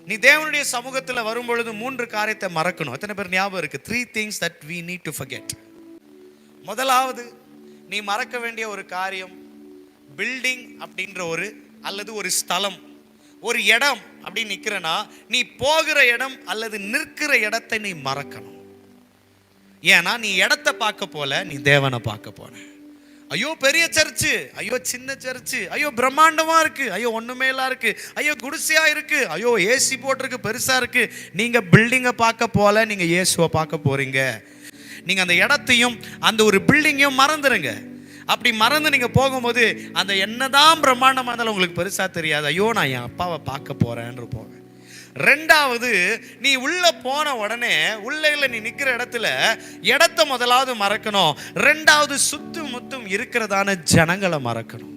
நீ தேவனுடைய சமூகத்தில் வரும்பொழுது 3 காரியத்தை மறக்கணும். எத்தனை பேர் ஞாபகம் இருக்கு? 3 things that we need to forget. முதலாவது, நீ மறக்க வேண்டிய ஒரு காரியம், பில்டிங் அப்படின்ற அல்லது ஒரு ஸ்தலம், ஒரு இடம் அப்படி நிற்கிறனா, நீ போகிற இடம் அல்லது நிற்கிற இடத்தை நீ மறக்கணும். ஏன்னா நீ இடத்தை பார்க்க போல, நீ தேவனை பார்க்க போன. ஐயோ பெரிய சர்ச்சு, ஐயோ சின்ன சர்ச்சு, ஐயோ பிரம்மாண்டமா இருக்கு, ஐயோ ஒண்ணுமே எல்லாம் இருக்கு, ஐயோ குடிசையா இருக்கு, ஐயோ ஏசி போட்டிருக்கு, பெருசா இருக்கு. நீங்க பில்டிங்கை பார்க்க போல, நீங்க இயேசுவை பார்க்க போறீங்க. நீங்க அந்த இடத்தையும் அந்த ஒரு பில்டிங்கையும் மறந்துடுங்க. அப்படி மறந்து நீங்க போகும்போது அந்த என்னதான் பிரம்மாண்டமா இருந்தாலும் உங்களுக்கு பெருசா தெரியாது. ஐயோ நான் என் அப்பாவை பார்க்க போறேன்னு போவேன். ரெண்டாவது, நீ உள்ள போன உடனே உள்ள நீ நிக்கிற இடத்த முதலாவது மறக்கணும். ரெண்டாவது, சுத்து முத்தும் இருக்கிறதான ஜனங்களை மறக்கணும்.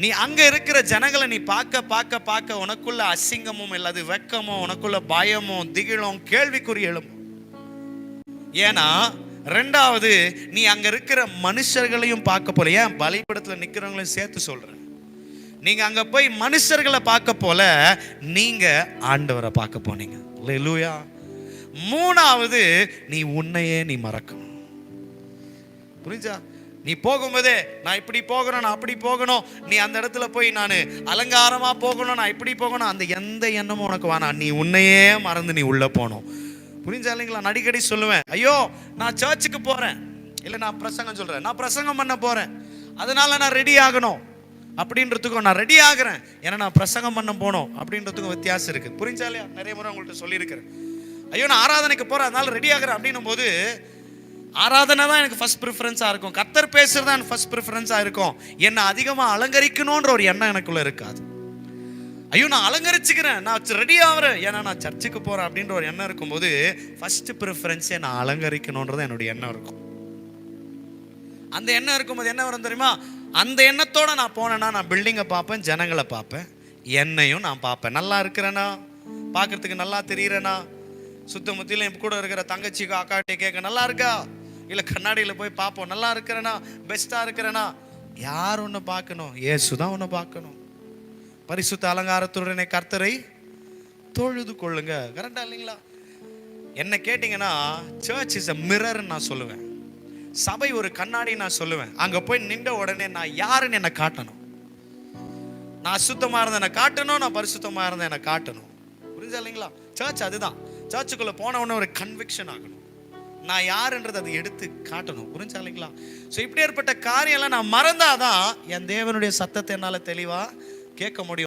நீ அங்க இருக்கிற ஜனங்களை நீ பார்க்க உனக்குள்ள அசிங்கமும் இல்லாது வெக்கமோ, உனக்குள்ள பயமும் திகிலும் கேள்விக்குறி எழும். ஏன்னா ரெண்டாவது, நீ அங்க இருக்கிற மனுஷர்களையும் பார்க்க போல. ஏன் பலிபீடத்துல நிக்கிறவங்களையும் சேர்த்து சொல்றேன். நீங்க அங்க போய் மனுஷர்களை பார்க்க போல, நீங்க ஆண்டவரை பார்க்க போனீங்க. அல்லேலூயா. மூணாவது, நீ உன்னையே நீ மறக்கணும். புரிஞ்சா? நீ போகும்போதே நான் இப்படி போகணும், நான் அப்படி போகணும், நீ அந்த இடத்துல போய் நான் அலங்காரமா போகணும், நான் இப்படி போகணும், அந்த எந்த எண்ணமும் உனக்கு வேணாம். நீ உன்னையே மறந்து நீ உள்ள போகணும். புரிஞ்சா இல்லைங்களா? நான் அடிக்கடி சொல்லுவேன், ஐயோ நான் சர்ச்சுக்கு போறேன், இல்லை நான் பிரசங்கம் சொல்றேன், நான் பிரசங்கம் பண்ண போறேன், அதனால நான் ரெடி ஆகணும் அப்படின்றதுக்கும் நான் ரெடி ஆகிறேன் ஏன்னா நான் பிரசங்கம் பண்ண போனோம் அப்படின்றதுக்கும் வித்தியாசம் இருக்கு. புரிஞ்சா இல்லையா? நிறைய முறை உங்கள்கிட்ட சொல்லியிருக்கிறேன். ஐயோ நான் ஆராதனைக்கு போறேன் அதனால ரெடி ஆகிறேன் அப்படின்னும் போது, ஆராதனை தான் எனக்கு ஃபர்ஸ்ட் ப்ரிஃபரன்ஸா இருக்கும், கர்த்தர் பேசுறது தான் ஃபர்ஸ்ட் ப்ரிஃபரன்ஸா இருக்கும். என்னை அதிகமாக அலங்கரிக்கணும்ன்ற ஒரு எண்ணம் எனக்குள்ள இருக்காது. ஐயோ நான் அலங்கரிச்சுக்கிறேன், நான் ரெடி ஆகிறேன் ஏன்னா நான் சர்ச்சுக்கு போறேன் அப்படின்ற ஒரு எண்ணம் இருக்கும்போது, ஃபர்ஸ்ட் ப்ரிஃபரன்ஸே நான் அலங்கரிக்கணும்ன்றது என்னுடைய எண்ணம் இருக்கும். அந்த எண்ணம் இருக்கும்போது என்ன வரும் தெரியுமா? அந்த எண்ணத்தோட நான் போனேன்னா நான் பில்டிங்கை பார்ப்பேன், ஜனங்களை பார்ப்பேன், என்னையும் நான் பார்ப்பேன். நல்லா இருக்கிறேனா, பார்க்கறதுக்கு நல்லா தெரியுறேனா, சுத்த முத்தியிலும் கூட இருக்கிற தங்கச்சிக்கோ அக்காட்டே கேட்க நல்லா இருக்கா, இல்லை கண்ணாடியில் போய் பார்ப்போம் நல்லா இருக்கிறேனா, பெஸ்ட்டாக இருக்கிறேனா. யார் ஒன்று பார்க்கணும்? இயேசு தான் ஒன்று பார்க்கணும். பரிசுத்த அலங்காரத்துடனே கர்த்தரை தொழுது கொள்ளுங்க. கரெக்டா இல்லைங்களா? என்ன கேட்டிங்கன்னா, சர்ச் இஸ் a mirror நான் சொல்லுவேன், சபை ஒரு கண்ணாடி நான் சொல்லுவேன். அங்க போய் நின்ற உடனே நான் யாருன்னு என்னை காட்டணும். நான் சுத்தமா இருந்த என்னை காட்டணும், நான் பரிசுத்தமா இருந்த என்னை காட்டணும். புரிஞ்சா இல்லைங்களா? சர்ச் அதுதான். சர்ச்சுக்குள்ள போன உடனே ஒரு கன்விக்ஷன் ஆகணும், நான் யாருன்றது அதை எடுத்து காட்டணும். புரிஞ்சா இல்லைங்களா? ஸோ இப்படி ஏற்பட்ட காரியம் எல்லாம் நான் மறந்தாதான் என் தேவனுடைய சத்தத்தை என்னால் தெளிவா கேட்க முடியும்.